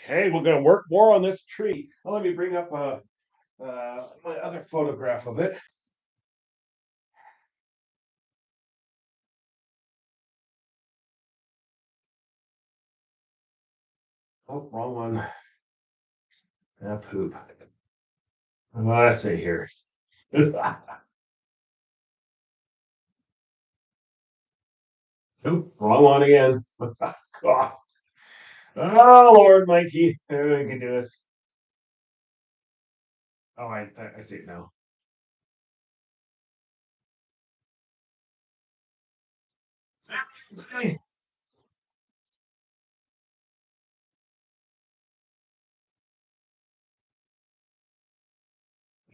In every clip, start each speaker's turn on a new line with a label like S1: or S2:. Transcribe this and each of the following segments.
S1: Okay, we're going to work more on this tree. Well, let me bring up my other photograph of it. Oh, wrong one. Ah, poop. What do I say here? Oop, wrong one again. God. Oh, Lord, Mikey. We can do this. Oh, I see it now.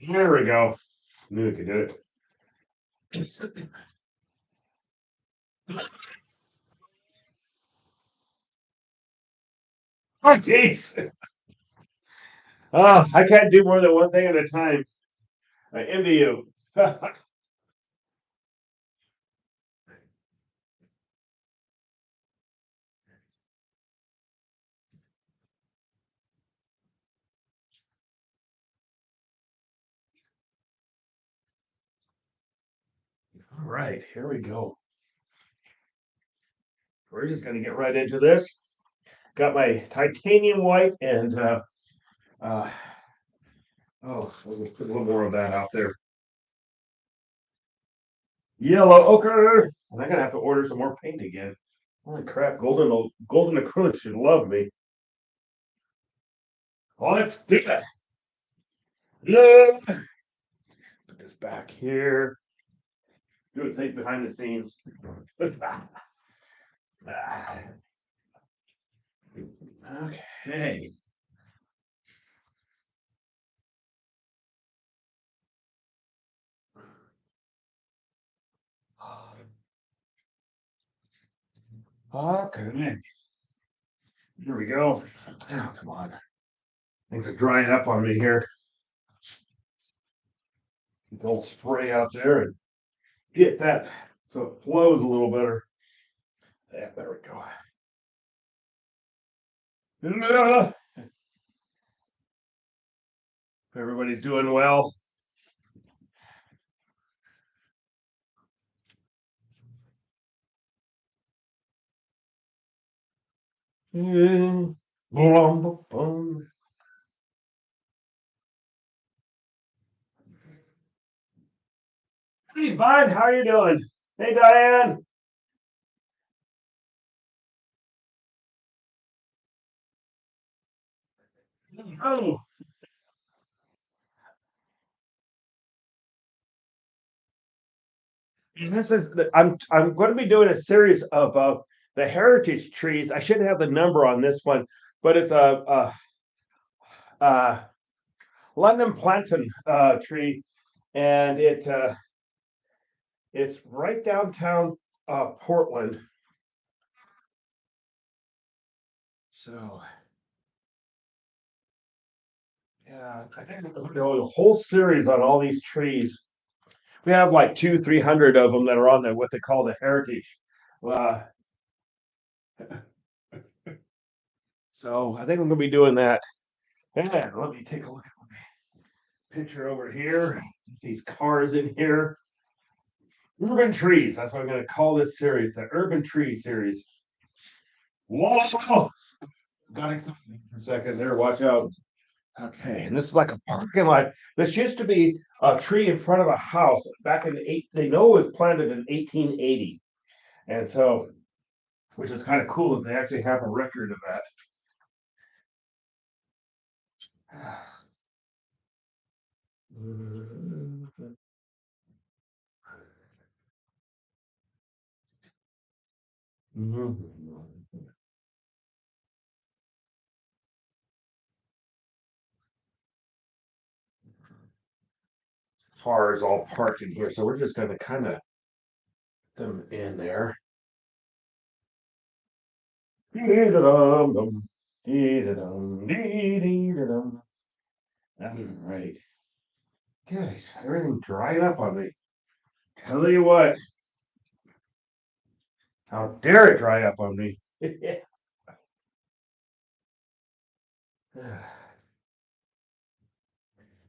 S1: There we go. Knew we could do it. Oh, jeez. Oh, I can't do more than one thing at a time. I envy you. All right, here we go. We're just going to get right into this. Got my titanium white and uh, oh, we'll just put a little more of that out there. Yellow ochre, and I'm gonna have to order some more paint again. Holy crap, golden acrylic should love me. Oh, let's do it. Yeah. Put this back here. Do things behind the scenes. Okay. Okay. Here we go. Oh, come on. Things are drying up on me here. Don't spray out there and get that so it flows a little better. Yeah, there we go. Everybody's doing well. Mm, bum, bum. Hey, bud, how you doing? Hey, Diane. Oh, this is I'm going to be doing a series of the heritage trees. I should have the number on this one, but it's a London plantain tree, and it's right downtown Portland. So yeah, I think I'm gonna do a whole series on all these trees. We have like 300 of them that are on the what they call the heritage. Uh, so I think I'm gonna be doing that. And let me take a look at my picture over here. These cars in here. Urban trees. That's what I'm gonna call this series, the Urban Tree series. Whoa! Got excited for a second there. Watch out. Okay, and this is like a parking lot. This used to be a tree in front of a house back in they know it was planted in 1880. And so, which is kind of cool that they actually have a record of that. Cars all parked in here, so we're just gonna kind of them in there. All right, guys, everything dried up on me. Tell you what, how dare it dry up on me? There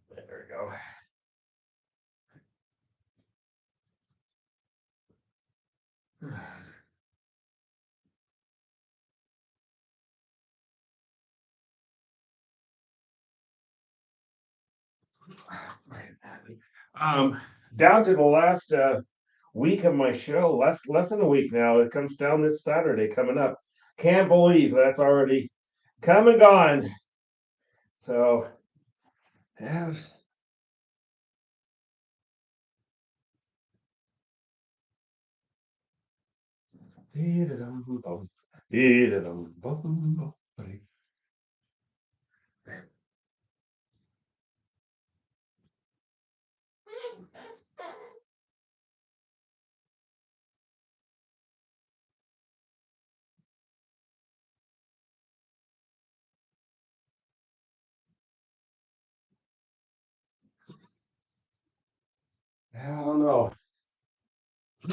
S1: we go. Um, Down to the last week of my show, less than a week now. It comes down this Saturday coming up. Can't believe that's already come and gone. So yeah. I don't know.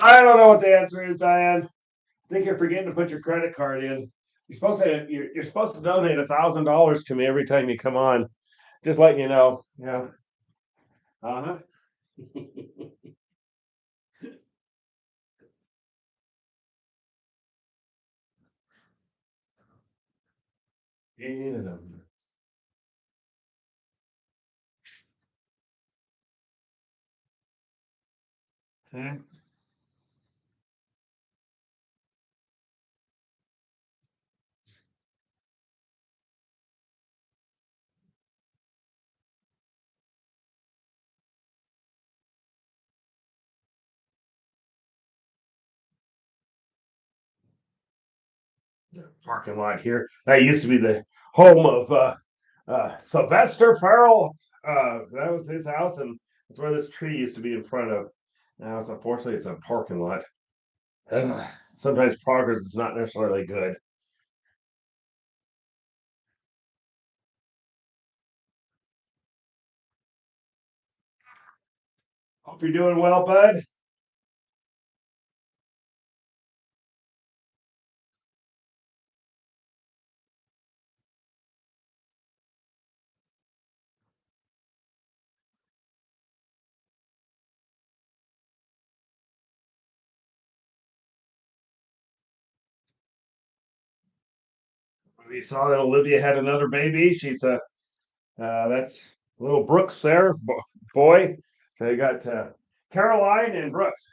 S1: I don't know what the answer is, Diane. I think you're forgetting to put your credit card in. You're supposed to donate $1,000 to me every time you come on. Just letting you know. Yeah. Uh-huh. Parking lot here. That used to be the home of Sylvester Farrell. That was his house, and that's where this tree used to be in front of. Now, it's unfortunately, it's a parking lot. Sometimes progress is not necessarily good. Hope you're doing well, bud. We saw that Olivia had another baby. She's a that's little Brooks there, boy. So they got Caroline and Brooks.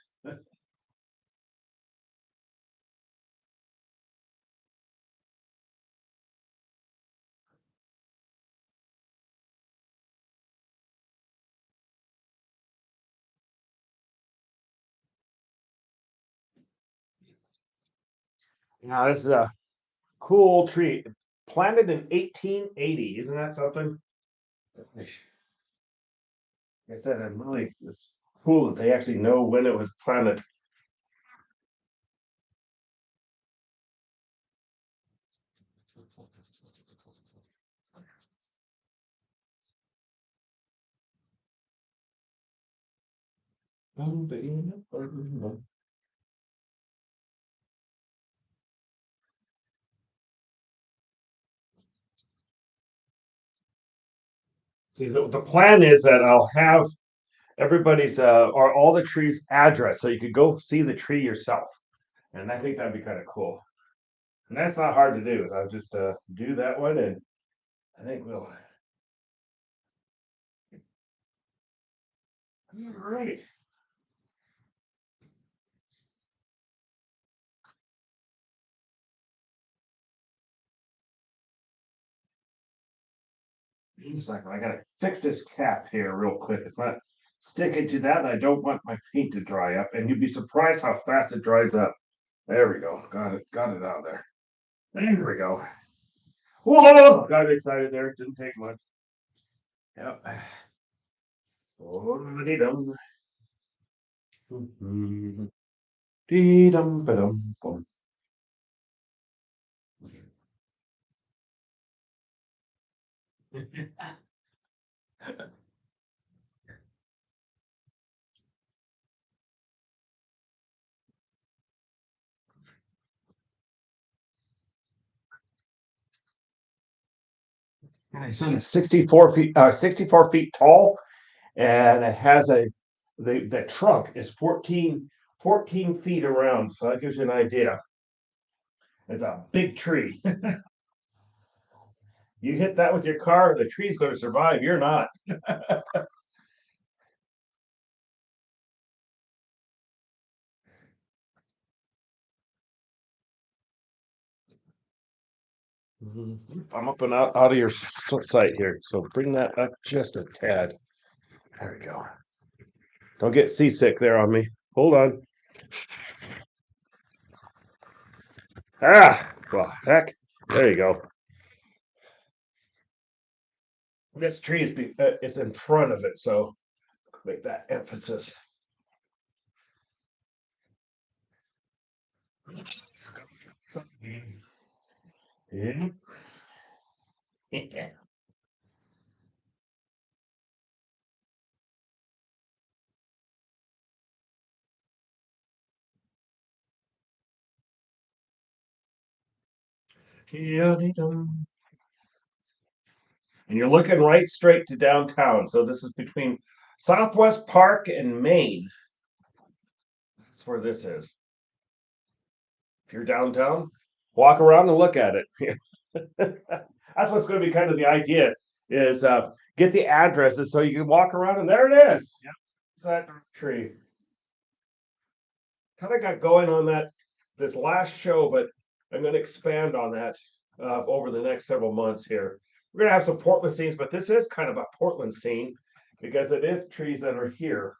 S1: Now this is a cool tree, planted in 1880. Isn't that something? Like I said, I'm really it's cool that they actually know when it was planted. See, the plan is that I'll have everybody's or all the trees address so you could go see the tree yourself. And I think that'd be kind of cool. And that's not hard to do. I'll just do that one and I think we'll all right. Wait a second, I gotta fix this cap here real quick. It's not sticking to that, and I don't want my paint to dry up. And you'd be surprised how fast it dries up. There we go. Got it out there. There we go. Whoa! Got excited there. It didn't take much. Yep. Oh, dee-dum. Mhm. Dee-dum, ba-dum, bum. And it's 64 feet tall, and it has the trunk is 14 feet around. So that gives you an idea. It's a big tree. You hit that with your car, the tree's going to survive. You're not. I'm up and out of your sight here, so bring that up just a tad. There we go. Don't get seasick there on me. Hold on. Ah, well, heck. There you go. This tree is in front of it, so make that emphasis. Yeah. And you're looking right straight to downtown. So this is between Southwest Park and Main. That's where this is. If you're downtown, walk around and look at it. That's what's going to be kind of the idea is get the addresses so you can walk around and there it is. Yep. It's that tree. Kind of got going on that this last show, but I'm going to expand on that over the next several months here. We're going to have some Portland scenes, but this is kind of a Portland scene because it is trees that are here.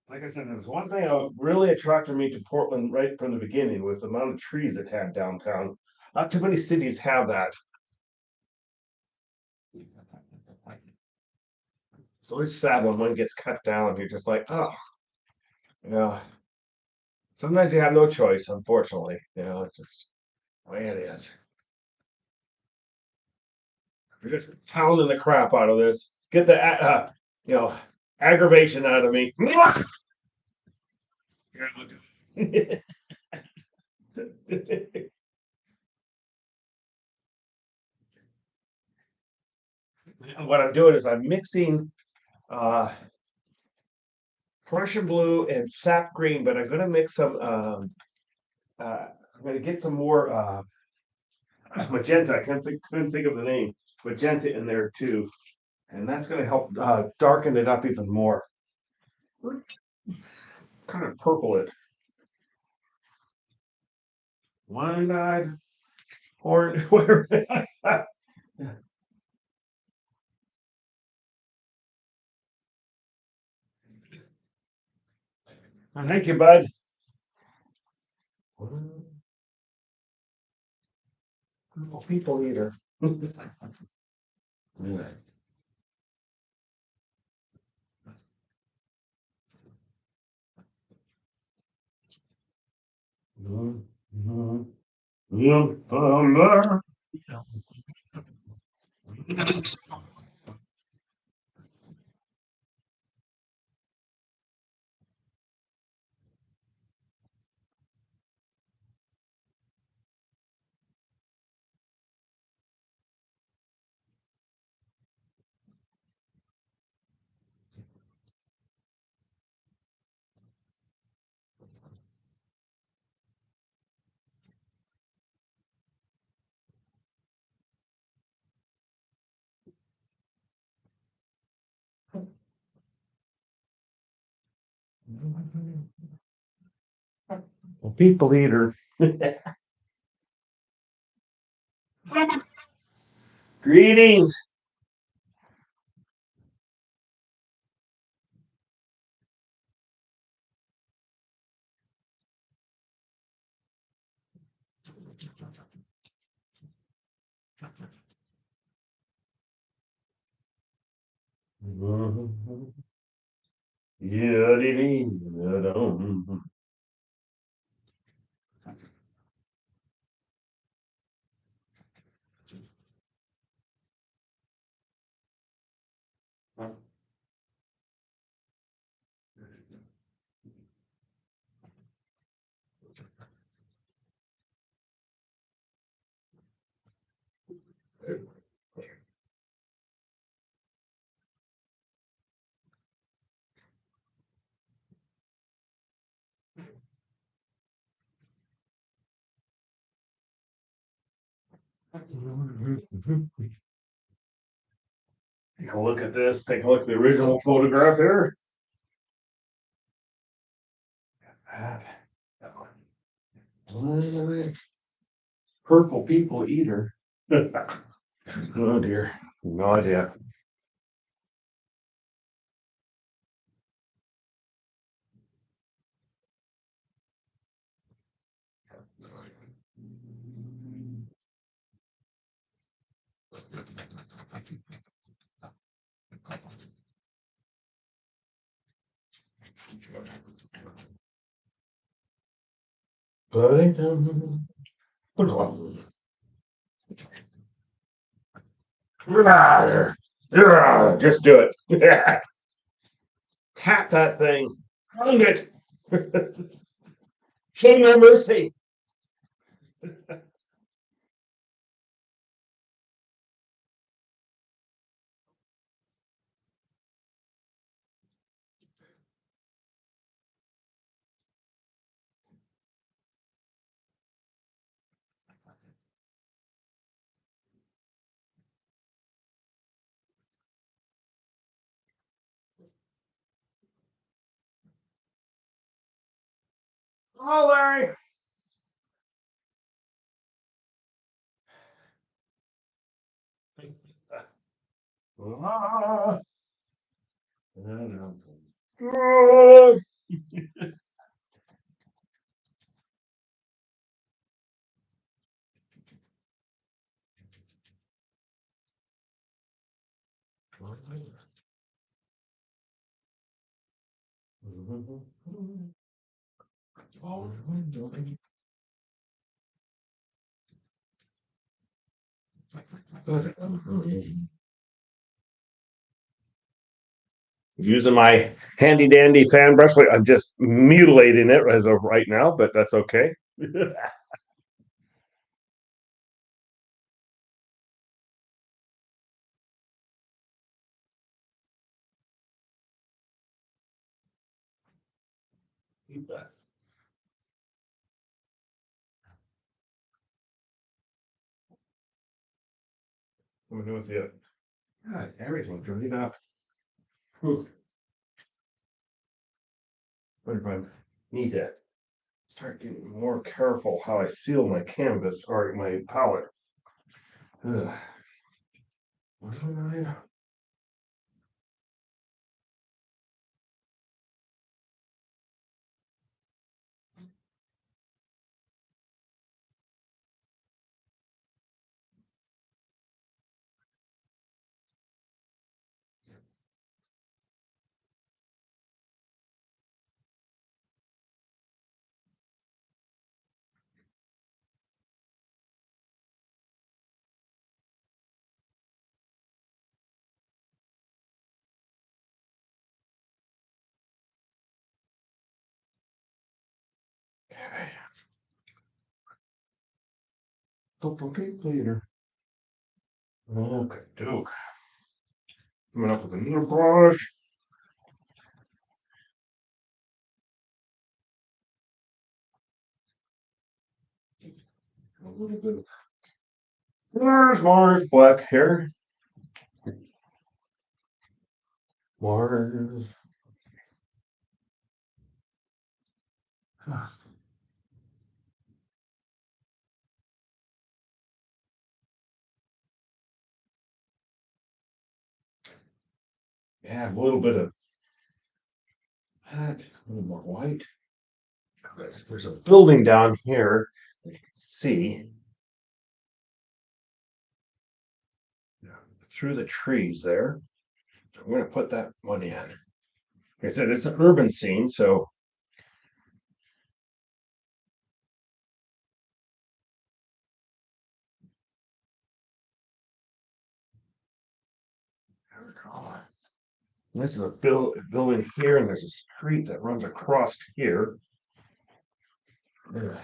S1: Like I said, there was one thing that really attracted me to Portland right from the beginning was the amount of trees it had downtown. Not too many cities have that. It's always sad when one gets cut down. You're just like, oh, yeah. Sometimes you have no choice, unfortunately. It's just the way it is. You're just pounding the crap out of this. Get the you know aggravation out of me. What I'm doing is I'm mixing uh, Prussian blue and sap green, but I'm going to mix some. I'm going to get some more magenta. I couldn't think of the name. Magenta in there too, and that's going to help darken it up even more. Kind of purple it. One-eyed orange, whatever. Thank you, bud. People eater. People eater. Greetings. Yeah, Take a look at this. Take a look at the original photograph here. Purple people eater. Oh dear, no idea. Just do it. Tap that thing. Pound it. Show no mercy. Oh, Larry. Ah. Using my handy dandy fan brush. I'm just mutilating it as of right now, but that's okay. I'm gonna do with you. God, everything dried up. Whew. Wonder if I need to start getting more careful how I seal my canvas or my palette. Ugh. Couple days later. Okay, Duke. Coming up with another brush. A little bit. There's Mars black hair. Mars. Add a little bit of that, a little more white. There's a building down here that you can see through the trees there. So I'm going to put that one in. Like I said, it's an urban scene, so this is a building here, and there's a street that runs across here. Yeah.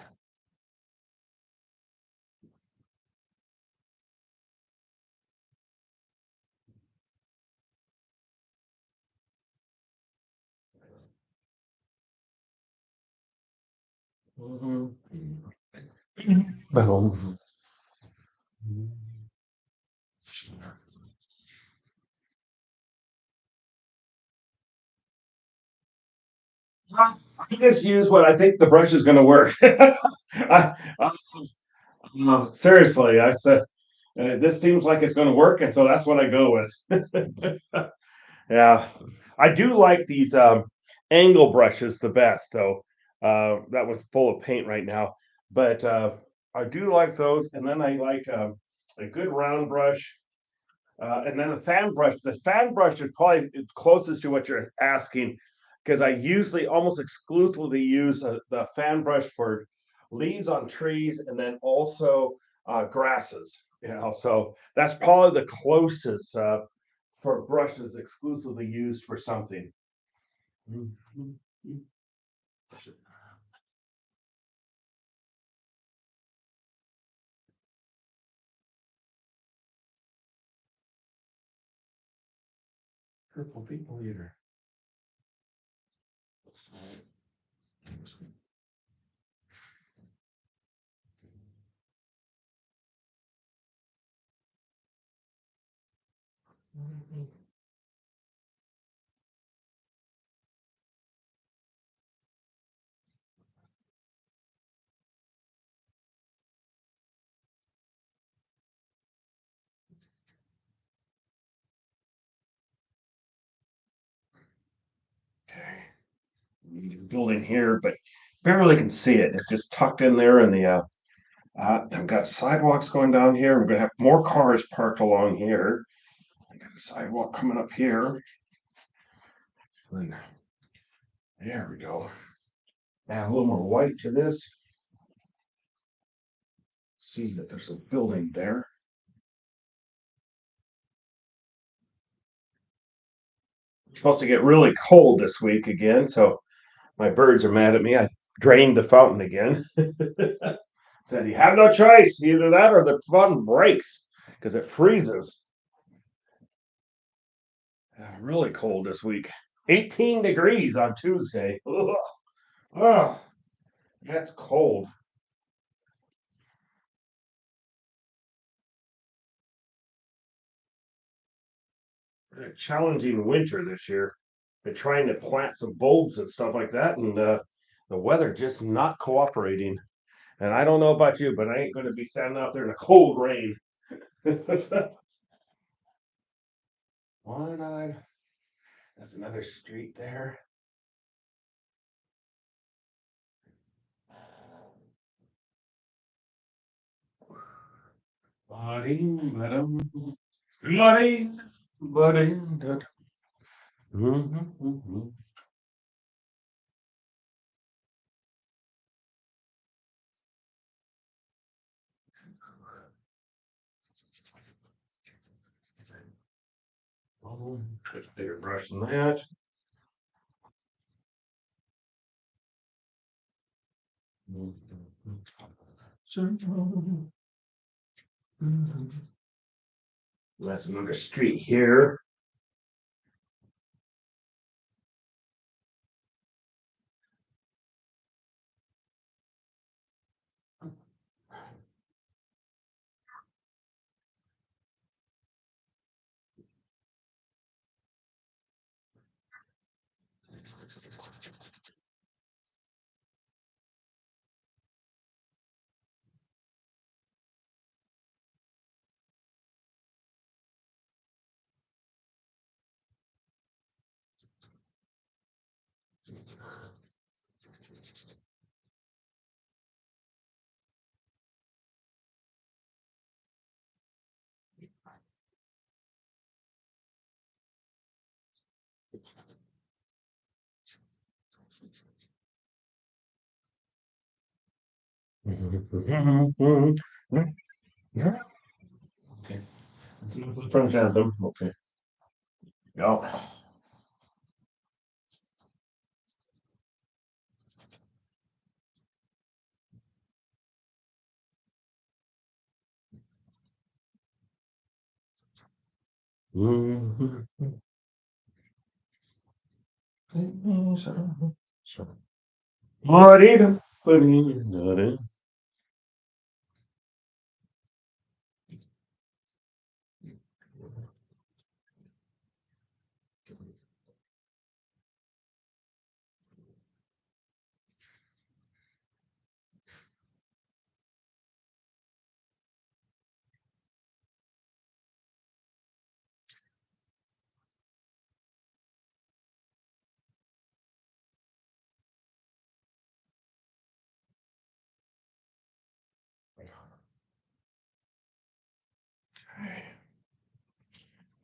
S1: Mhm. Boom. I just use what I think the brush is going to work. Seriously, I said this seems like it's going to work, and so that's what I go with. Yeah, I do like these angle brushes the best, though. That was full of paint right now, but I do like those, and then I like a good round brush. And then the fan brush. The fan brush is probably closest to what you're asking, because I usually almost exclusively use the fan brush for leaves on trees and then also grasses. So that's probably the closest for brushes exclusively used for something. Purple people eater. Okay. Building here, but barely can see it. It's just tucked in there in the I've got sidewalks going down here. We're gonna have more cars parked along here. I got a sidewalk coming up here. And there we go. Add a little more white to this. See that there's a building there. It's supposed to get really cold this week again, so my birds are mad at me. I drained the fountain again. Said you have no choice, either that or the fountain breaks because it freezes. Really cold this week. 18 degrees on Tuesday. Ugh. Oh, that's cold. A challenging winter this year. They're trying to plant some bulbs and stuff like that, and the weather just not cooperating. And I don't know about you, but I ain't going to be standing out there in the cold rain. One eye. That's another street there. Buddy, madam, buddy, buddy. Oh, just bigger brush than that. That's another street here. Yeah. Okay. Front anthem. Okay. Yeah. Marita,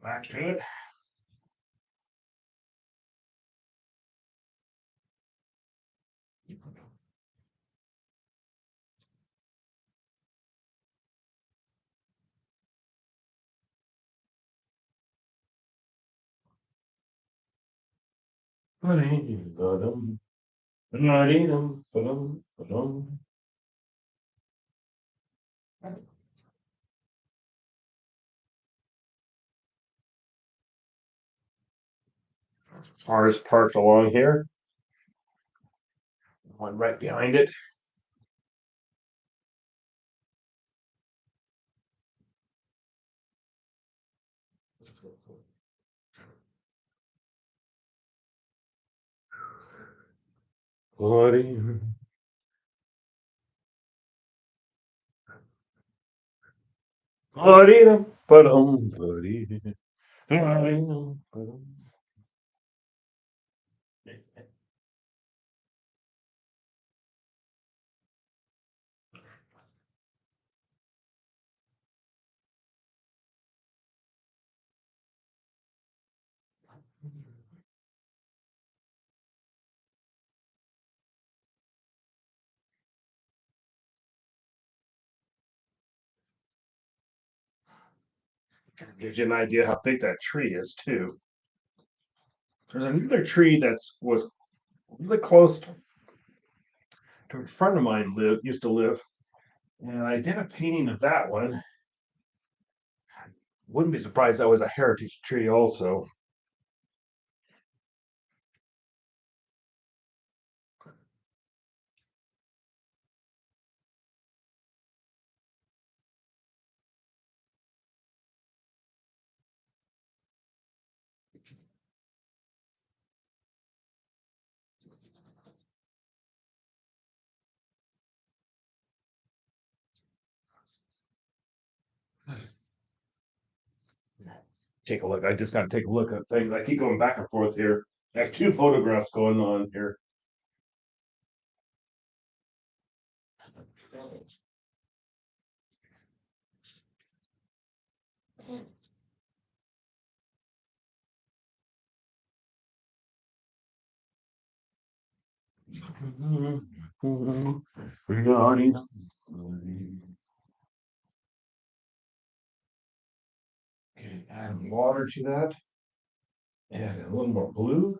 S1: Back to it. Ba-dee-ba-dum, ba-dee-dum, ba-dum, ba-dum. Cars parked along here. One right behind it. Buddy. Ba-dee-dum, ba-dum, ba-dee, ba-dee-dum, ba-dum. Gives you an idea how big that tree is too. There's another tree that's was really close to a friend of mine used to live, and I did a painting of that one. Wouldn't be surprised that was a heritage tree also. Take a look. I just gotta take a look at things. I keep going back and forth here. I have two photographs going on here. Okay, add water to that. Add a little more blue.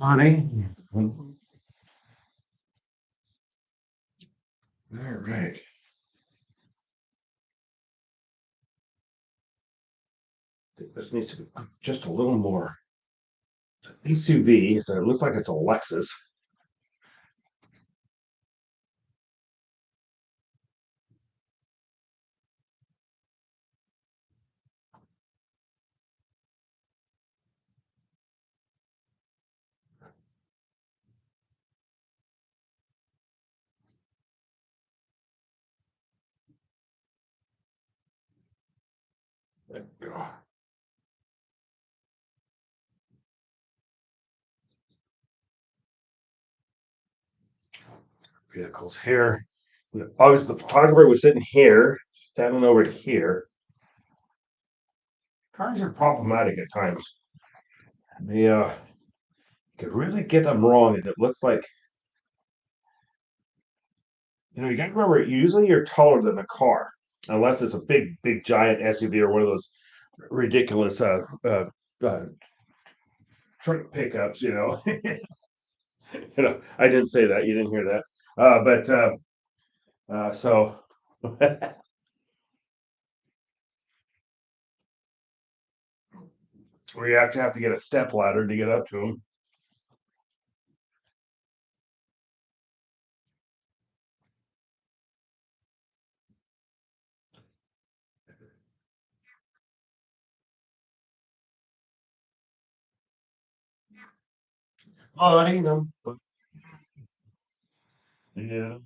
S1: Honey. All right. This needs to be just a little more. SUV, so it looks like it's a Lexus. Vehicles here. Obviously, the photographer was sitting here, standing over here. Cars are problematic at times. They could really get them wrong, and it looks like you got to remember. Usually, you're taller than a car, unless it's a big, giant SUV or one of those ridiculous uh, truck pickups, you know. You know, I didn't say that, you didn't hear that. So we actually have to get a step ladder to get up to them. Oh, I know. Yeah.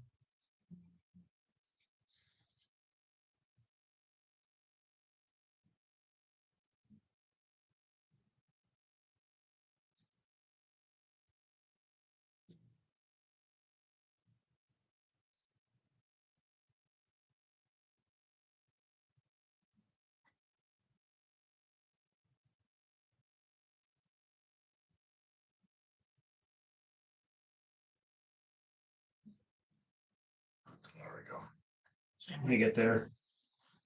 S1: There we go. Let me get there.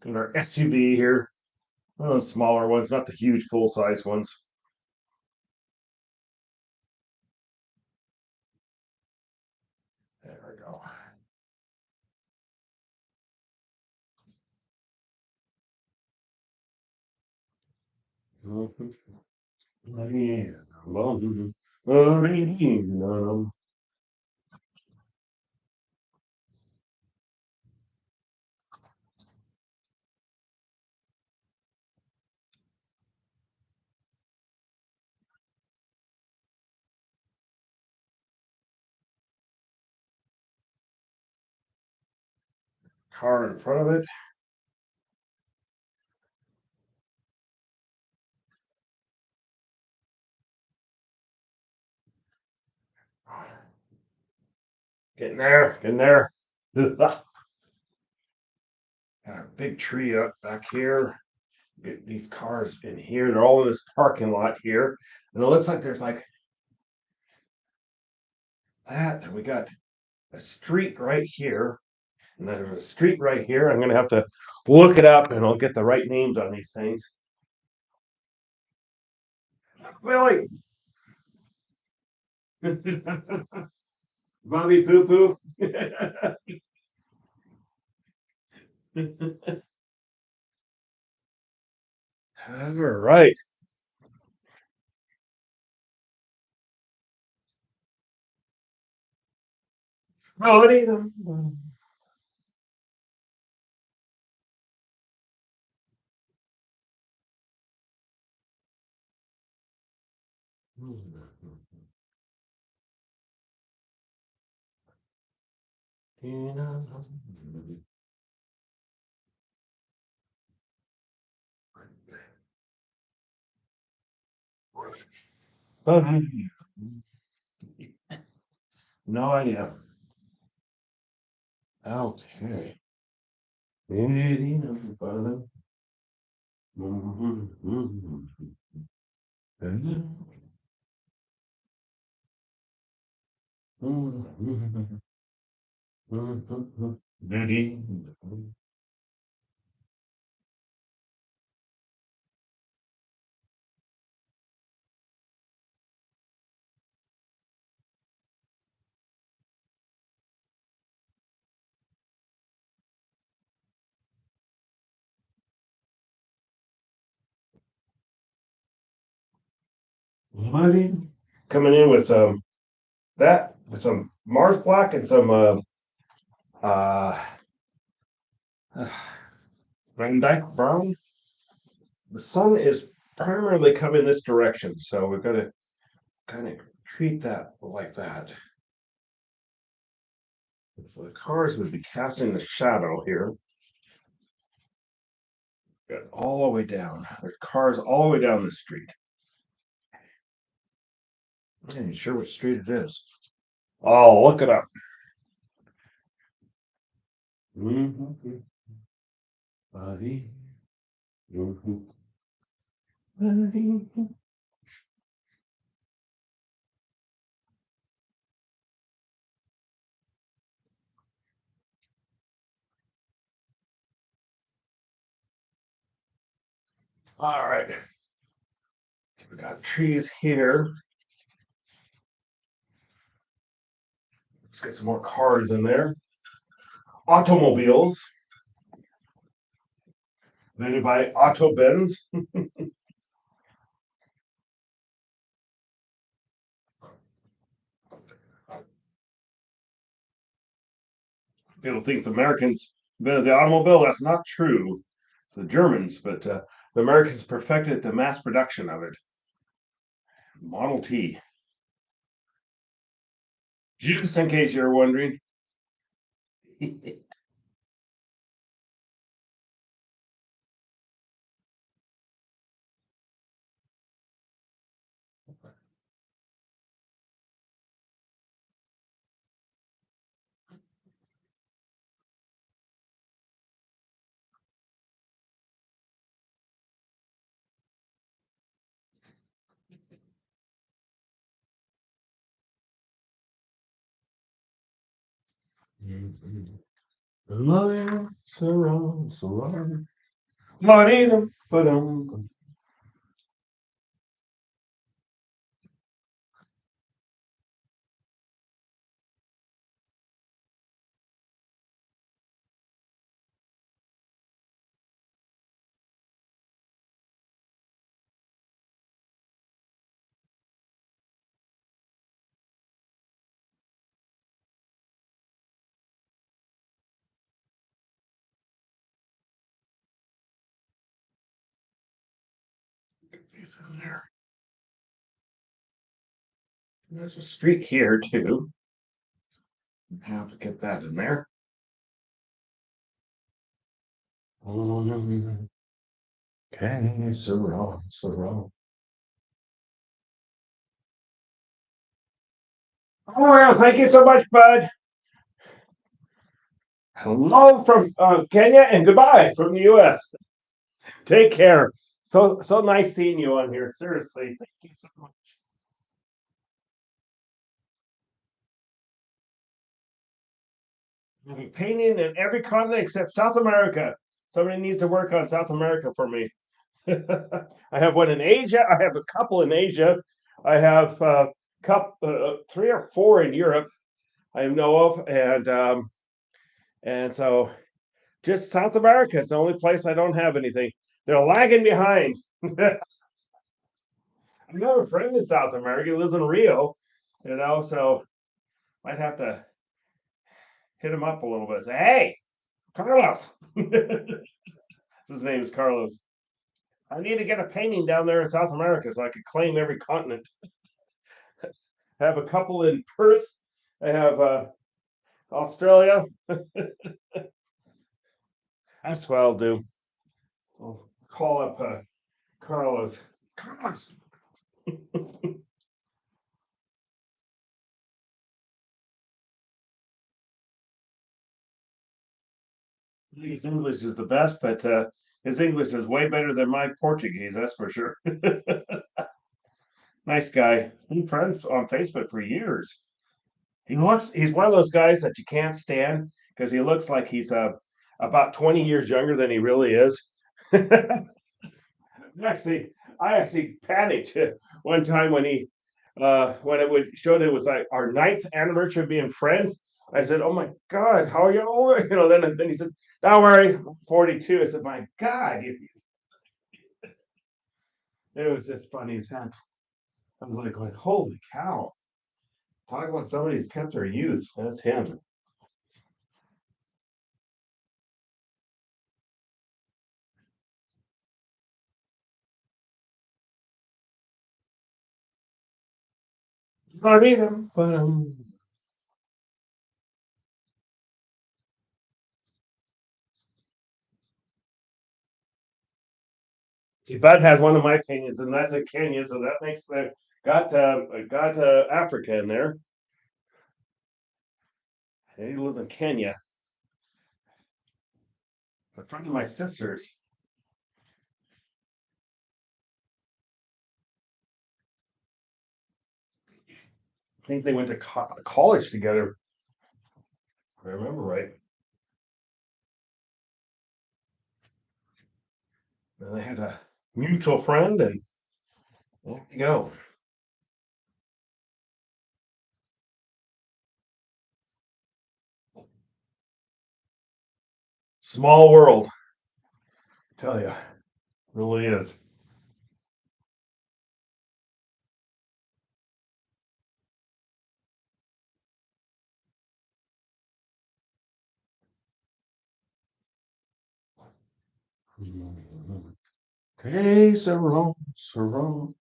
S1: Got our SUV here. One of those smaller ones, not the huge full size ones. There we go. Car in front of it. Getting there, getting there. Got a big tree up back here. Get these cars in here. They're all in this parking lot here. And it looks like there's like that. And we got a street right here. And then there's a street right here. I'm gonna have to look it up and I'll get the right names on these things. Really? Bobby Poo Poo. All right. Melody. No idea. Okay. Money coming in with that with some Mars black and some uh Van Dyke brown. The sun is primarily coming this direction, so we've got to kind of treat that like that. So the cars would be casting the shadow here. Got all the way down. There's cars all the way down the street. I ain't sure which street it is. Oh, look it up. Mhm. Buddy. Mhm. Buddy. All right. We got trees here. Let's get some more cars in there. Automobiles. Invented by Otto Benz. People think the Americans invented the automobile. That's not true. It's the Germans, but the Americans perfected the mass production of it. Model T. Just in case you're wondering. Loving surrounds the water. There's a street here too. Have to get that in there. Okay, so wrong. Oh, well, thank you so much, bud. Hello from Kenya and goodbye from the US. Take care. So nice seeing you on here. Seriously, thank you so much. I have a painting in every continent except South America. Somebody needs to work on South America for me. I have one in Asia. I have a couple in Asia. I have three or four in Europe. I know of, and so just South America is the only place I don't have anything. They're lagging behind. I have a friend in South America. He lives in Rio, so might have to hit him up a little bit. Say, hey, Carlos. His name is Carlos. I need to get a painting down there in South America so I could claim every continent. I have a couple in Perth. I have Australia. That's what I'll do. I'll call up Carlos. Carlos. His English is the best, but his English is way better than my Portuguese, that's for sure. Nice guy. Been friends on Facebook for years. He's one of those guys that you can't stand because he looks like he's about 20 years younger than he really is. Actually, I actually panicked one time when it would show that it was like our ninth anniversary of being friends. I said, "Oh my God, how are you older?" Then he said, "Don't worry, I'm 42." I said, "My God," it was just funny as heck. I was like, going, "Holy cow!" Talk about somebody who's kept their youth. That's him. I need him, but see, Bud has one of my opinions, and that's in Kenya, so that makes the got Africa in there. He lives in Kenya. A friend of my sister's. I think they went to college together. If I remember right. And they had a mutual friend, and there you go. Small world, tell you, really is. Okay, so I'm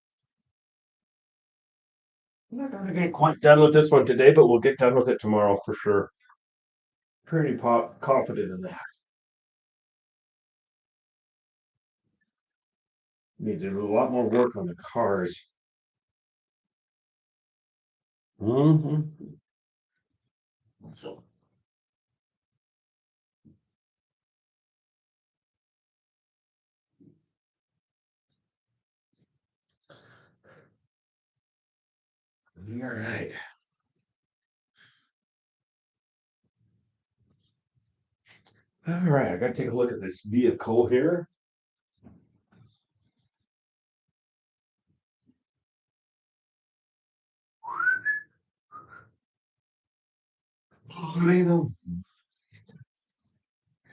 S1: not gonna get quite done with this one today, but we'll get done with it tomorrow for sure. Pretty confident in that. Need to do a lot more work on the cars. Hmm. All right. All right, I gotta take a look at this vehicle here.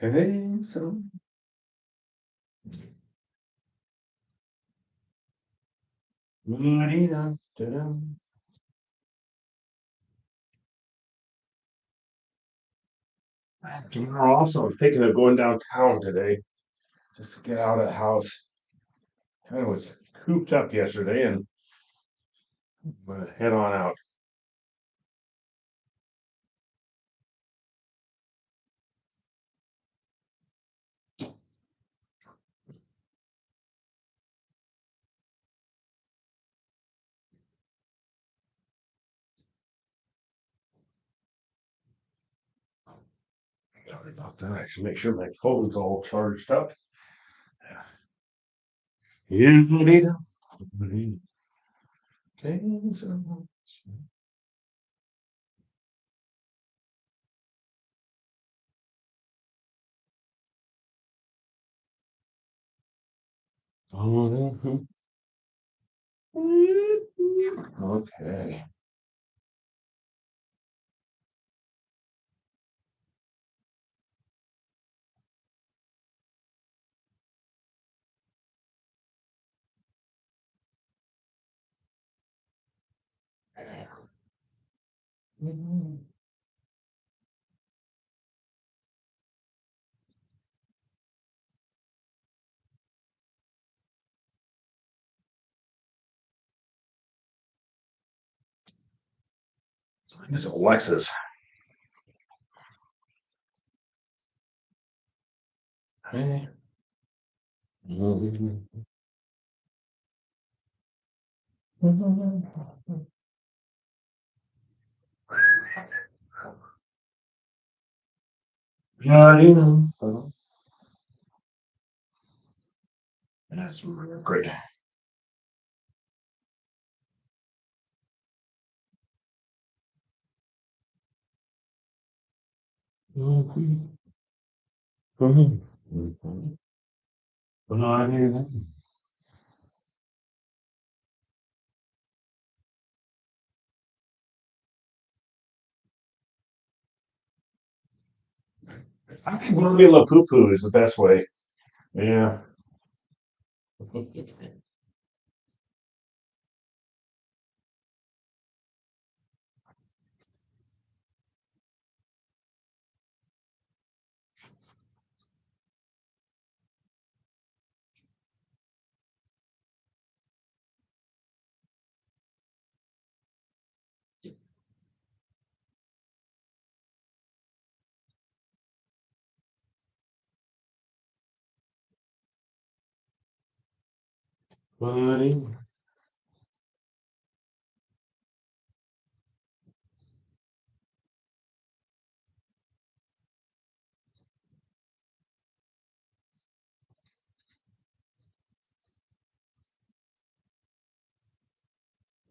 S1: Okay, so tomorrow also, I'm thinking of going downtown today just to get out of the house. I was cooped up yesterday and I'm gonna head on out. Sorry about that. I should make sure my phone's all charged up. Yeah. Okay, so okay. It's a Lexus. Okay. Yeah, you know. That's great. I think Bobby La Poo Poo is the best way. Yeah. Buddy.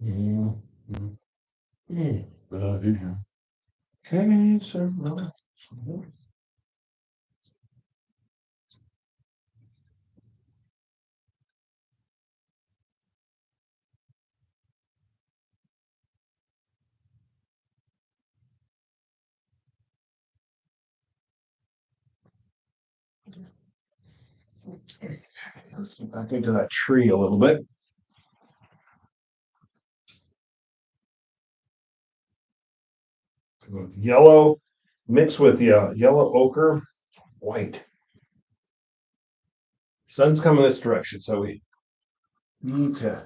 S1: Yeah. Buddy. Okay, so Let's get back into that tree a little bit. Yellow mixed with the yellow ochre, white. Sun's coming this direction, so we need to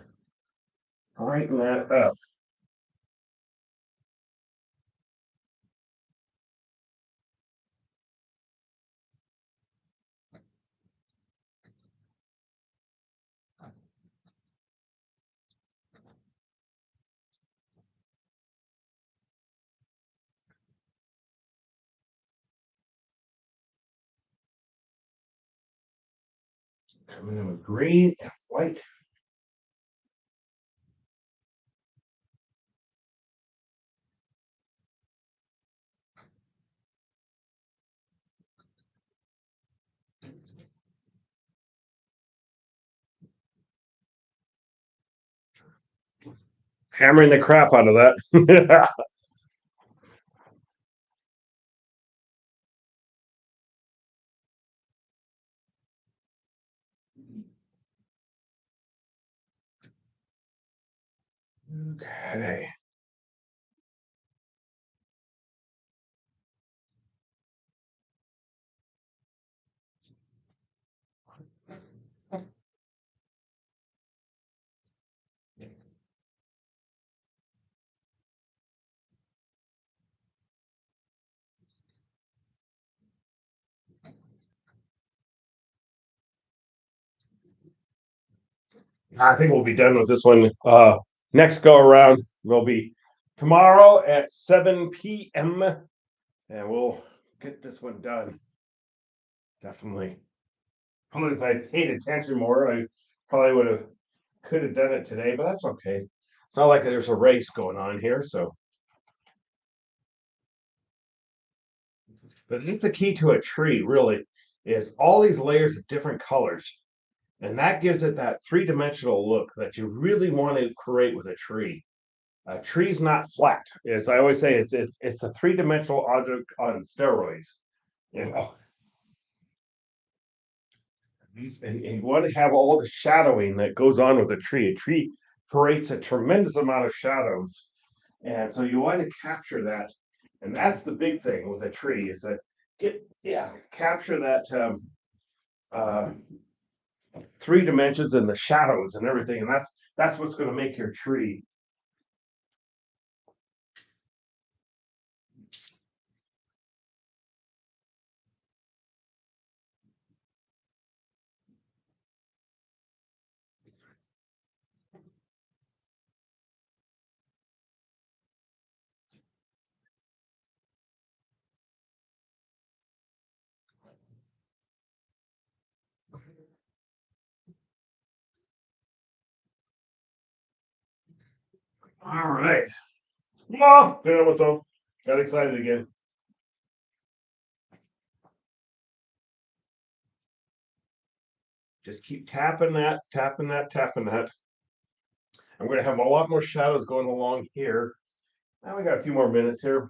S1: brighten that up. Coming in with green and white. Hammering the crap out of that. Okay. I think we'll be done with this one. Next go around will be tomorrow at 7 p.m. and we'll get this one done. Definitely. Probably if I paid attention more, I probably could have done it today, but that's okay. It's not like there's a race going on here, so. But it's the key to a tree, really, is all these layers of different colors. And that gives it that three-dimensional look that you really want to create with a tree. A tree's not flat. As I always say, it's a three-dimensional object on steroids. You know, and you want to have all the shadowing that goes on with a tree. A tree creates a tremendous amount of shadows, and so you want to capture that. And that's the big thing with a tree is that capture that uh, three dimensions and the shadows and everything, and that's what's going to make your tree. All right. Well, you know what's up? Got excited again. Just keep tapping that, tapping that, tapping that. I'm going to have a lot more shadows going along here. Now we got a few more minutes here.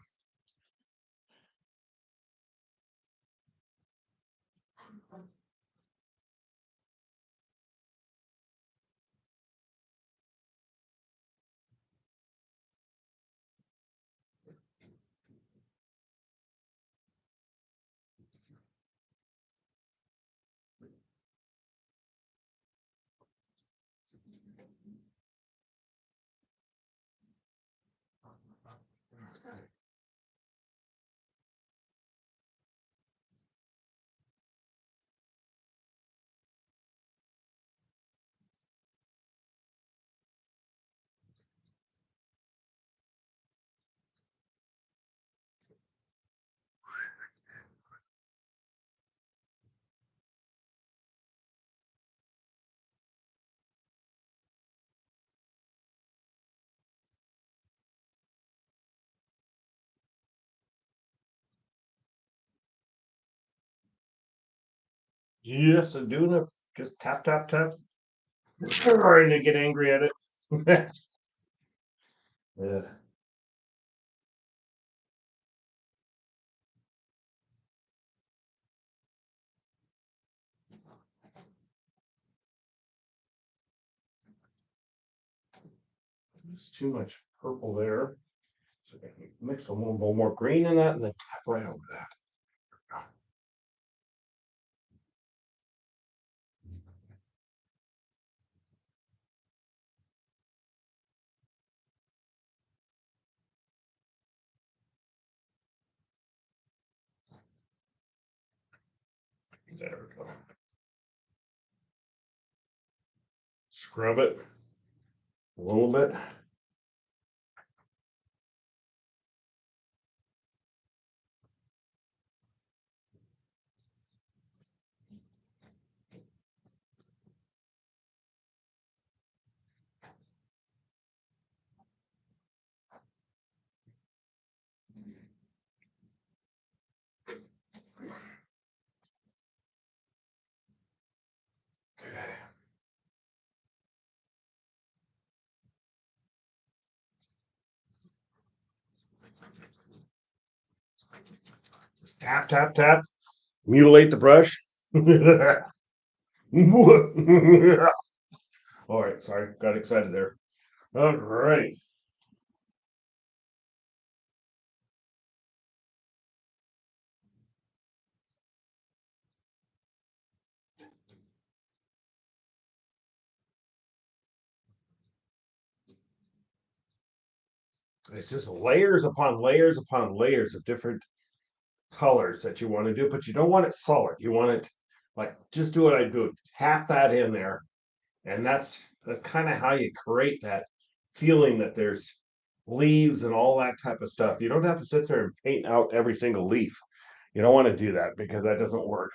S1: Yes, I'm doing it. Just tap, tap, tap. Starting to get angry at it. Yeah. There's too much purple there. So I can mix a little more green in that and then tap right over that. There we go. Scrub it a little bit. Just tap, tap, tap. Mutilate the brush. All right, sorry, got excited there. All right. It's just layers upon layers upon layers of different colors that you want to do, but you don't want it solid. You want it like just do what I do. Tap that in there, and that's kind of how you create that feeling that there's leaves and all that type of stuff. You don't have to sit there and paint out every single leaf. You don't want to do that because that doesn't work.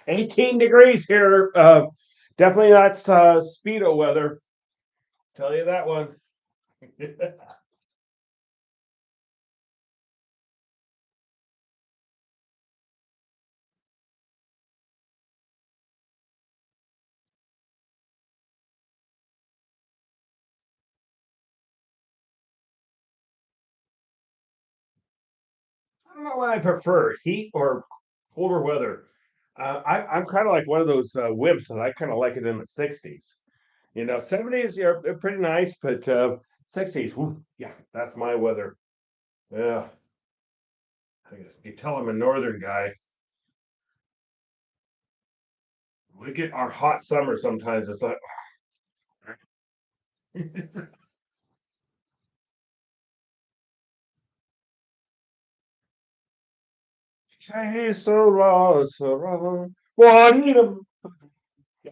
S1: 18 degrees here. Definitely not speedo weather. Tell you that one. I don't know what I prefer, heat or colder weather. I'm kind of like one of those wimps that I kind of like it in the 60s. 70s, yeah, they're pretty nice, but 60s, whew, yeah, that's my weather. Yeah, you tell I'm a northern guy. We get our hot summer sometimes. It's like, hey, so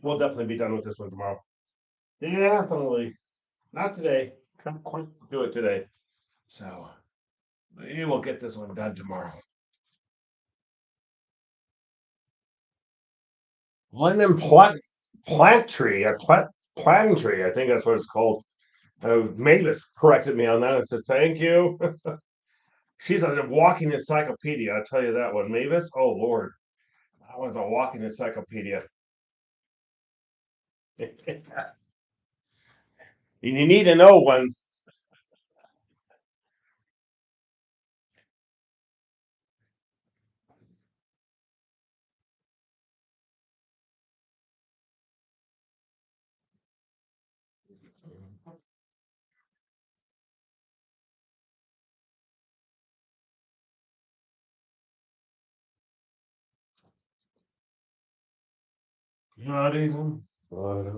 S1: we'll definitely be done with this one tomorrow. Definitely. Not today. Can't quite do it today. So we will get this one done tomorrow. London plant tree, plantain tree. I think that's what it's called. Mavis corrected me on that and says, thank you. She's a walking encyclopedia. I'll tell you that one. Mavis, oh Lord, that one's a walking encyclopedia. And you need to know one. Not even, but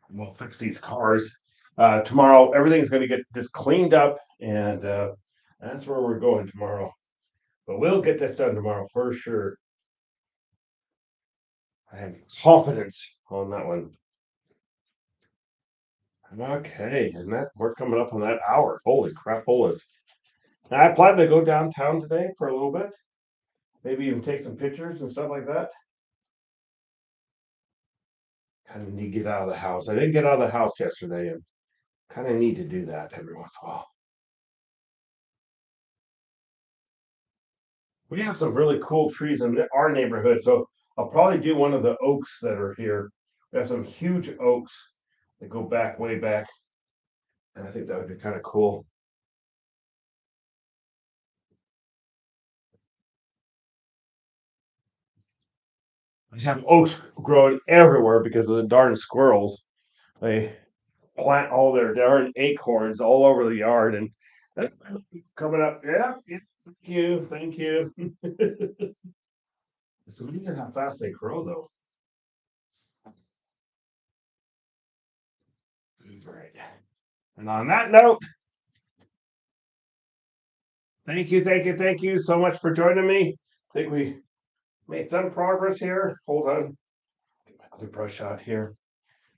S1: we'll fix these cars. Tomorrow, everything's going to get just cleaned up, and that's where we're going tomorrow. But we'll get this done tomorrow for sure. I have confidence on that one. Okay, and that we're coming up on that hour. Holy crap, holes. I plan to go downtown today for a little bit. Maybe even take some pictures and stuff like that. Kind of need to get out of the house. I didn't get out of the house yesterday and kind of need to do that every once in a while. We have some really cool trees in our neighborhood, so I'll probably do one of the oaks that are here. We have some huge oaks that go back way back, and I think that would be kind of cool. I have oaks growing everywhere because of the darn squirrels. They plant all their darn acorns all over the yard and coming up. Yeah, yeah, thank you. It's amazing how fast they grow, though. Right. And on that note, thank you so much for joining me. I think we made some progress here. Hold on, get my other brush out here.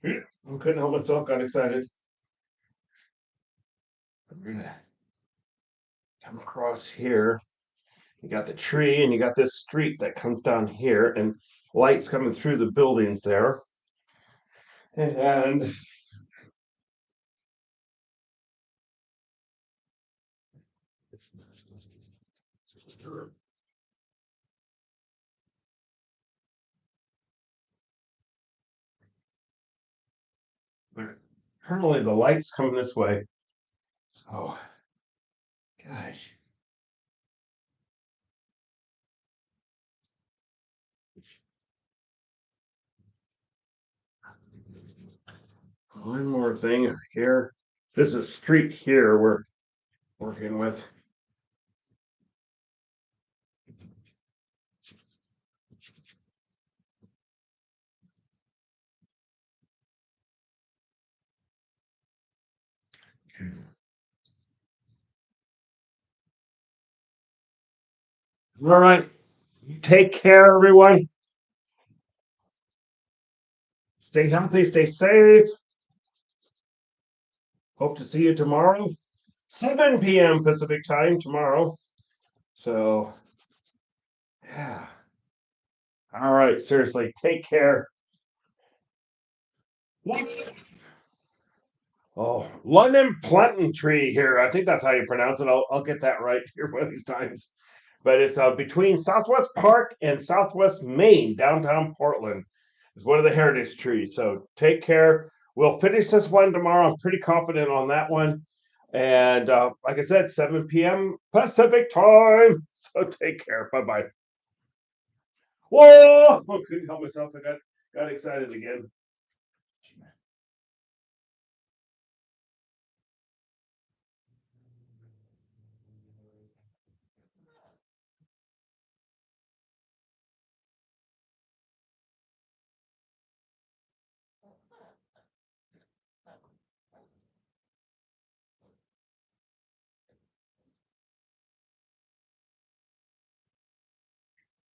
S1: I couldn't help myself, got excited. I'm gonna come across here. You got the tree and you got this street that comes down here and lights coming through the buildings there. And currently the lights coming this way. So, gosh. One more thing here. This is street here we're working with. All right. Take care, everyone. Stay healthy, stay safe. Hope to see you tomorrow. 7 p.m. Pacific time tomorrow. So, yeah. All right. Seriously, take care. Oh, London plantain tree here. I think that's how you pronounce it. I'll get that right here one of these times. But it's between Southwest Park and Southwest Maine, downtown Portland. It's one of the heritage trees. So take care. We'll finish this one tomorrow. I'm pretty confident on that one. And like I said, 7 p.m. Pacific time. So take care. Bye bye. Whoa! I couldn't help myself. I got excited again.